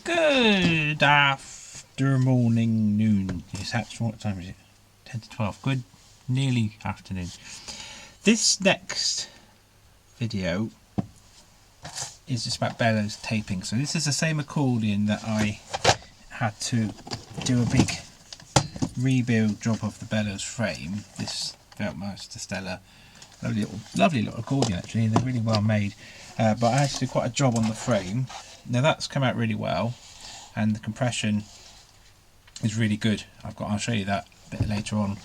Good after morning, noon. Yes, that's what time is it? 10 to 12. Good, nearly afternoon. This next video is just about bellows taping. So this is the same accordion that I had to do a big rebuild job of the bellows frame. This Veltmaster Stella, lovely little accordion actually. They're really well made. But I had to do quite a job on the frame. Now that's come out really well, and the compression is really good. I'll show you that a bit later on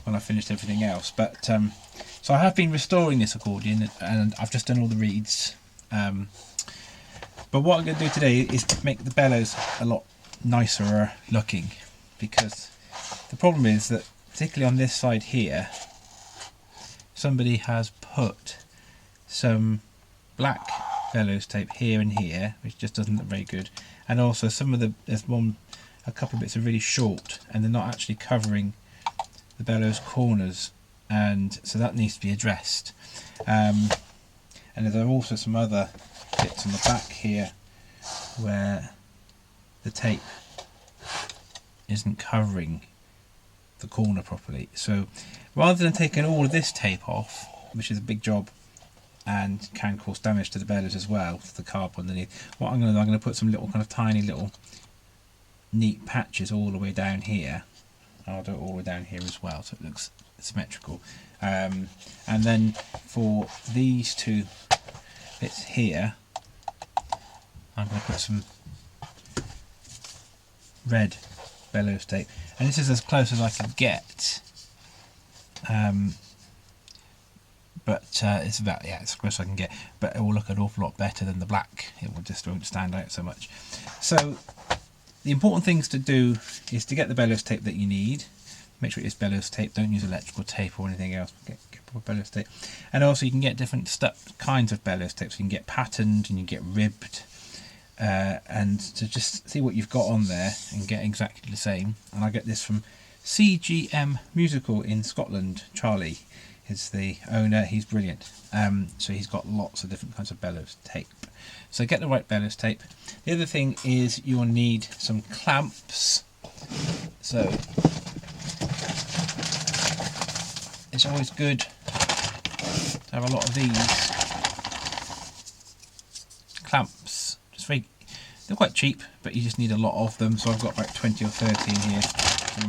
when I finished everything else. But so I have been restoring this accordion, and I've just done all the reeds. But what I'm going to do today is make the bellows a lot nicer looking, because the problem is that particularly on this side here, somebody has put some black bellows tape here and here, which just doesn't look very good, and also there's a couple of bits are really short and they're not actually covering the bellows corners, and so that needs to be addressed. And there are also some other bits on the back here where the tape isn't covering the corner properly. So rather than taking all of this tape off, which is a big job and can cause damage to the bellows as well, to the carb underneath, what I'm going to do, I'm going to put some little kind of tiny little neat patches all the way down here. I'll do it all the way down here as well so it looks symmetrical. And then for these two bits here, I'm going to put some red bellows tape, and this is as close as I can get. But it's about, yeah, it's as close as I can get, but it will look an awful lot better than the black. It will just won't stand out so much. So the important things to do is to get the bellows tape that you need. Make sure it's bellows tape, don't use electrical tape or anything else. Get proper bellows tape. And also you can get different kinds of bellows tape. So you can get patterned and you can get ribbed, and to just see what you've got on there and get exactly the same. And I get this from CGM Musical in Scotland. Charlie is the owner, he's brilliant. So he's got lots of different kinds of bellows tape. So get the right bellows tape. The other thing is you'll need some clamps. So it's always good to have a lot of these clamps. They're quite cheap, but you just need a lot of them. So I've got about 20 or 30 in here in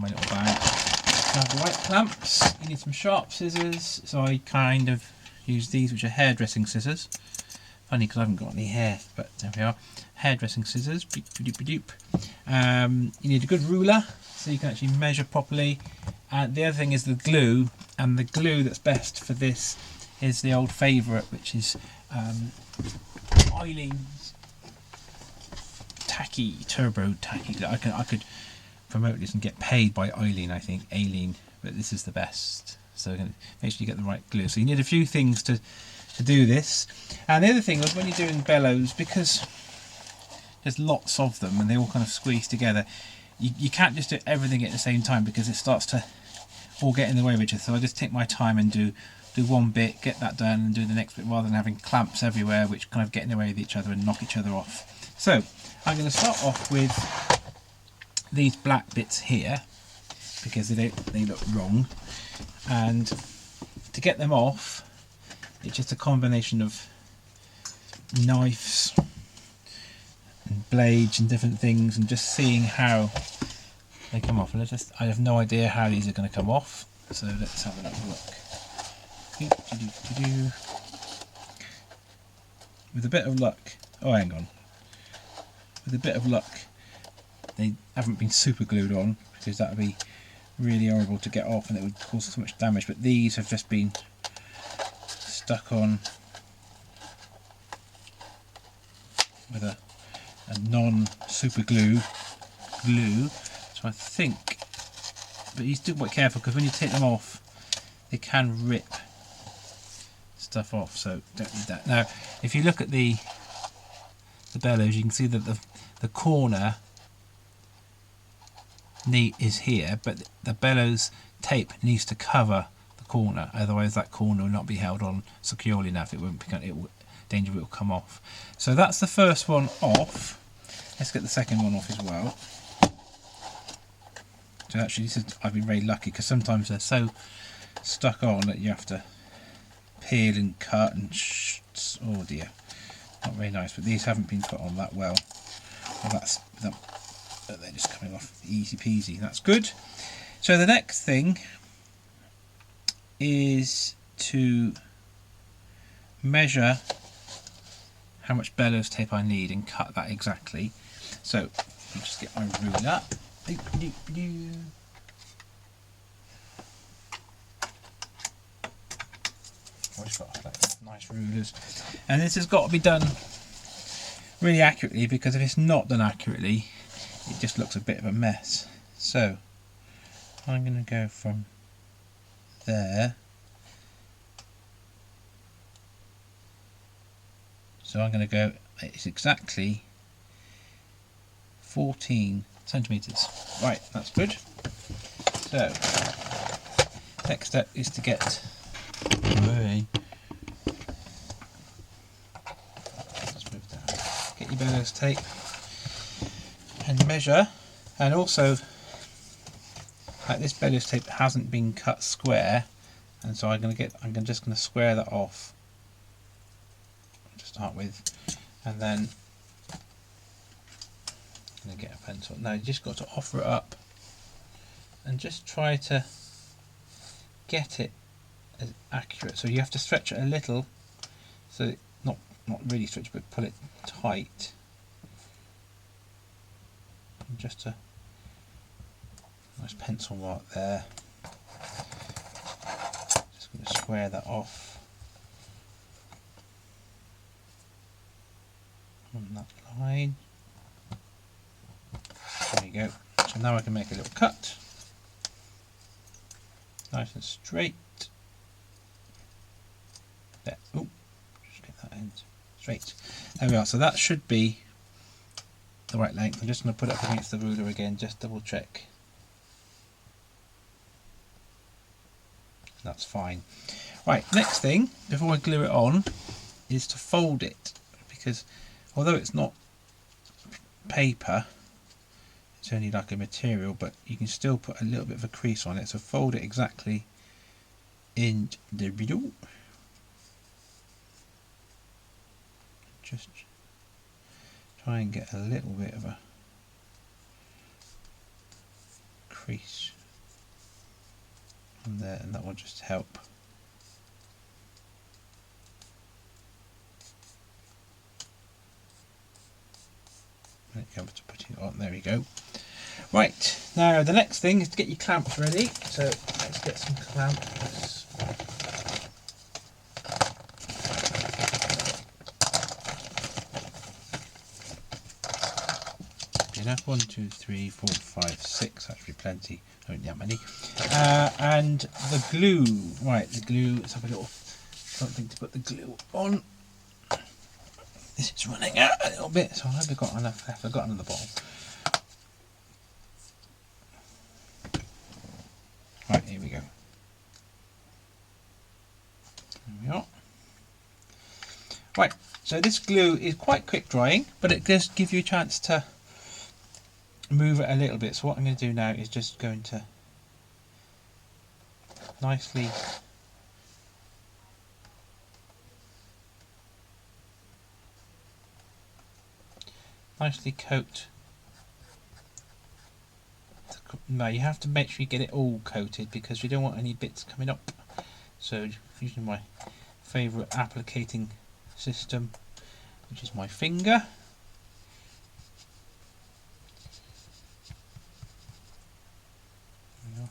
my little bag. To have the right clamps, you need some sharp scissors. So I kind of use these, which are hairdressing scissors. Funny because I haven't got any hair, but there we are. Hairdressing scissors. You need a good ruler so you can actually measure properly. And the other thing is the glue, and the glue that's best for this is the old favourite, which is Eileen's Turbo Tacky. I could promote this and get paid by Eileen, I think, Aileen, but this is the best. So make sure you get the right glue. So you need a few things to do this. And the other thing is when you're doing bellows, because there's lots of them and they all kind of squeeze together, you can't just do everything at the same time because it starts to all get in the way of each other. So I just take my time and do one bit, get that done, and do the next bit, rather than having clamps everywhere which kind of get in the way of each other and knock each other off. So I'm going to start off with these black bits here because they look wrong, and to get them off it's just a combination of knives and blades and different things, and just seeing how they come off. And I have no idea how these are going to come off, so let's have a little look. With a bit of luck, with a bit of luck they haven't been super glued on, because that would be really horrible to get off and it would cause so much damage. But these have just been stuck on with a non-super glue. So I think, but you still quite careful, because when you take them off they can rip stuff off, so don't need that. Now if you look at the bellows, you can see that the corner is here, but the bellows tape needs to cover the corner, otherwise that corner will not be held on securely enough. It won't become, danger will come off. So that's the first one off. Let's get the second one off as well. So actually, I've been very lucky because sometimes they're so stuck on that you have to peel and cut and oh dear, not very nice. But these haven't been put on that well. Well, they're just coming off easy peasy. That's good. So the next thing is to measure how much bellows tape I need and cut that exactly. So I'll just get my ruler. Always got like nice rulers, and this has got to be done really accurately, because if it's not done accurately, it just looks a bit of a mess. So I'm going to go from there. So I'm going to go, it's exactly 14 centimetres. Right, that's good. So, next step is to get your bellows tape and measure, and also like this bellows tape hasn't been cut square, and so I'm just going to square that off to start with, and then I'm going to get a pencil. Now you just got to offer it up and just try to get it as accurate. So you have to stretch it a little, so not really stretch, but pull it tight. And just a nice pencil mark there. Just going to square that off on that line. There you go. So now I can make a little cut, nice and straight. There. Oh, just get that end straight. There we are. So that should be the right length. I'm just going to put it up against the ruler again, just double check. That's fine. Right, next thing before I glue it on is to fold it, because although it's not paper, it's only like a material, but you can still put a little bit of a crease on it. So fold it exactly in the middle. Just try and get a little bit of a crease on there, and that will just help. When it comes to putting it on, there we go. Right, now the next thing is to get your clamps ready. So let's get some clamps. Enough. 1, 2, 3, 4, 5, 6. Actually, plenty. I don't need that many. And the glue. Right, the glue. Let's have a little something to put the glue on. This is running out a little bit, so I hope I've got enough left. I've got another bottle. Right, here we go. There we are. Right, so this glue is quite quick drying, but it does give you a chance to move it a little bit. So what I'm going to do now is just going to nicely coat. No, you have to make sure you get it all coated, because you don't want any bits coming up. So using my favourite applicating system, which is my finger.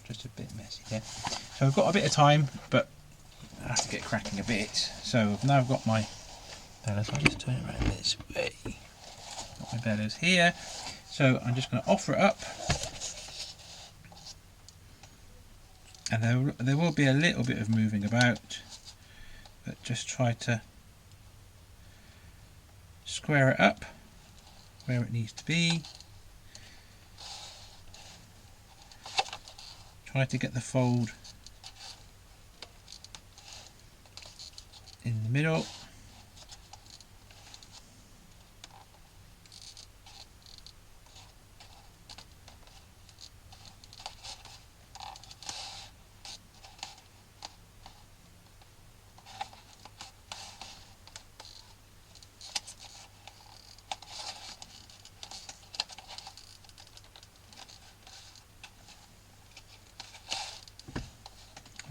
Just a bit messy there. So I've got a bit of time, but I have to get cracking a bit. So now I've got my bellows. I'll just turn it around this way. Got my bellows here. So I'm just going to offer it up, and there will be a little bit of moving about, but just try to square it up where it needs to be. Try to get the fold in the middle.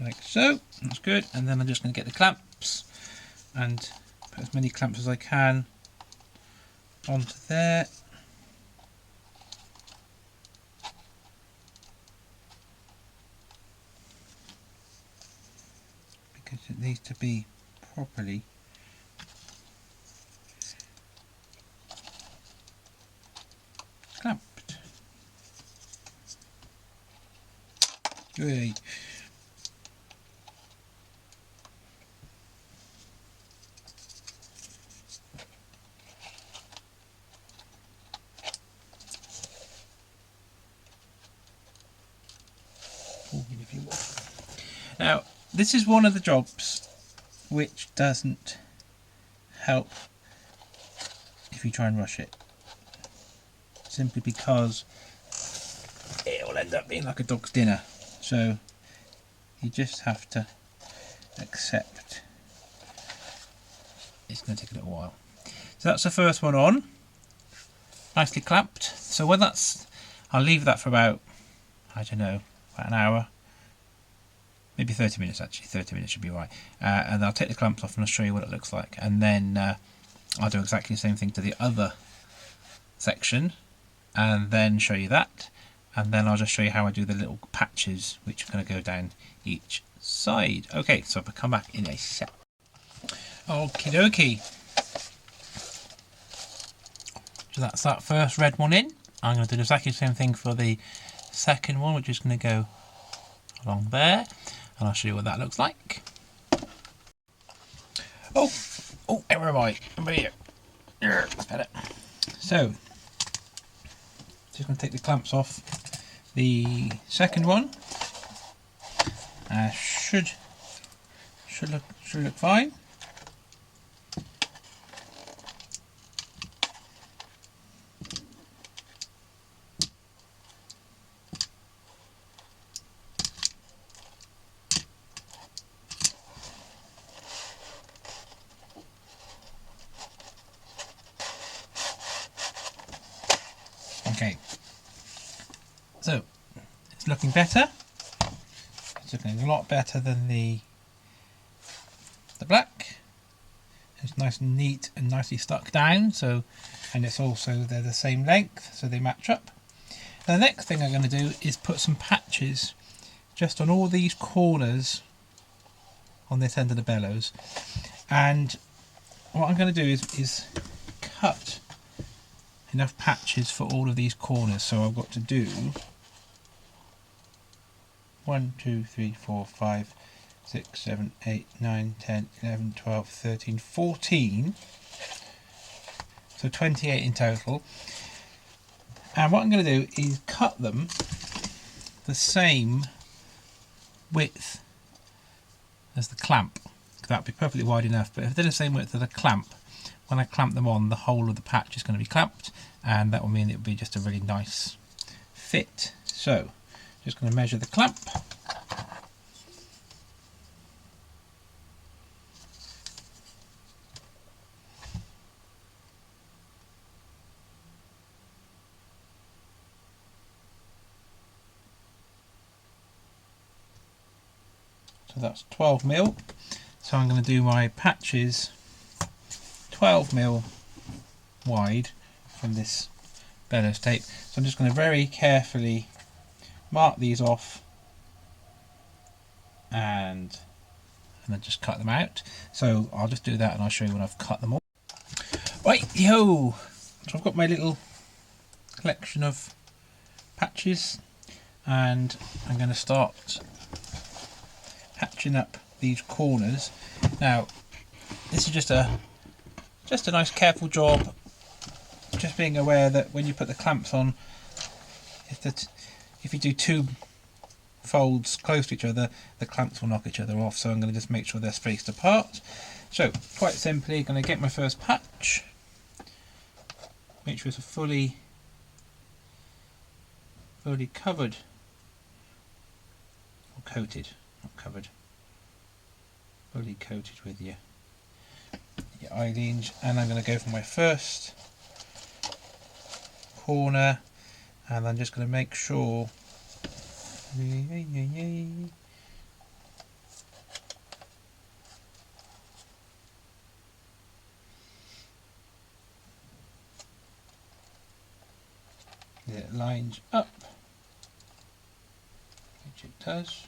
like so. That's good. And then I'm just going to get the clamps and put as many clamps as I can onto there. Because it needs to be properly clamped. Yay. Now, this is one of the jobs which doesn't help if you try and rush it, simply because it will end up being like a dog's dinner. So you just have to accept it's going to take a little while. So that's the first one on, nicely clamped. So when that's, I'll leave that for about, I don't know, about an hour. Maybe 30 minutes actually, 30 minutes should be right. And I'll take the clamps off and I'll show you what it looks like. And then I'll do exactly the same thing to the other section and then show you that. And then I'll just show you how I do the little patches which are going to go down each side. Okay, so I'll come back in a sec. Okie dokie. So that's that first red one in. I'm going to do exactly the same thing for the second one, which is going to go along there. And I'll show you what that looks like. Oh, where am I? I'm over here. That's better. So, just going to take the clamps off the second one. Should look fine. Okay, so it's looking better. It's looking a lot better than the black. It's nice and neat and nicely stuck down. So, and it's also they're the same length, so they match up. The next thing I'm going to do is put some patches just on all these corners on this end of the bellows. And what I'm going to do is cut enough patches for all of these corners. So I've got to do 1, 2, 3, 4, 5, 6, 7, 8, 9, 10, 11, 12, 13, 14. So 28 in total. And what I'm going to do is cut them the same width as the clamp. That would be perfectly wide enough. But if they're the same width as the clamp, when I clamp them on, the whole of the patch is going to be clamped, and that will mean it will be just a really nice fit. So, just going to measure the clamp. So that's 12mm. So I'm going to do my patches 12mm wide from this bellows tape. So I'm just going to very carefully mark these off and then just cut them out. So I'll just do that and I'll show you when I've cut them all. Right, yo! So I've got my little collection of patches and I'm going to start patching up these corners. Now this is just a nice careful job, just being aware that when you put the clamps on, if you do two folds close to each other, the clamps will knock each other off. So I'm going to just make sure they're spaced apart. So quite simply, going to get my first patch, make sure it's fully covered or coated, not covered, fully coated with your eyelines. And I'm going to go for my first corner, and I'm just going to make sure It lines up, which it does.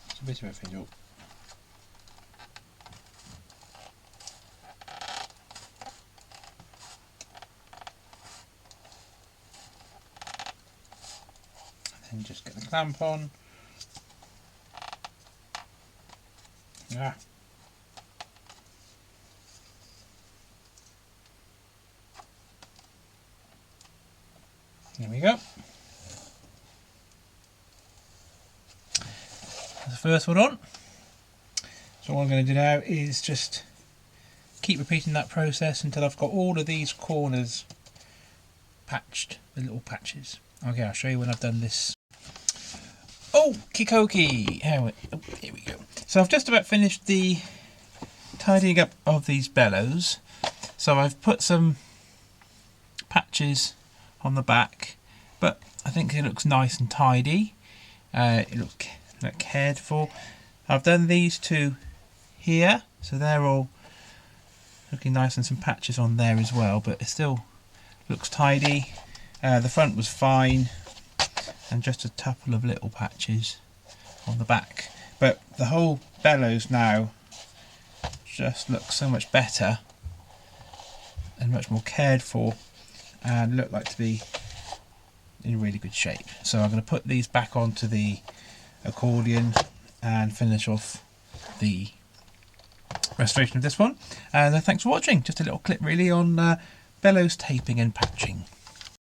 It's a bit of a fiddle. And just get the clamp on. Ah. There we go. That's the first one on. So what I'm going to do now is just keep repeating that process until I've got all of these corners patched, the little patches. Okay, I'll show you when I've done this. Oh, kikoki! Here we go. So I've just about finished the tidying up of these bellows. So I've put some patches on the back, but I think it looks nice and tidy. It looks cared for. I've done these two here, so they're all looking nice, and some patches on there as well, but it still looks tidy. The front was fine, and just a couple of little patches on the back, but the whole bellows now just looks so much better and much more cared for, and look like to be in really good shape. So I'm going to put these back onto the accordion and finish off the restoration of this one. And thanks for watching. Just a little clip really on bellows taping and patching.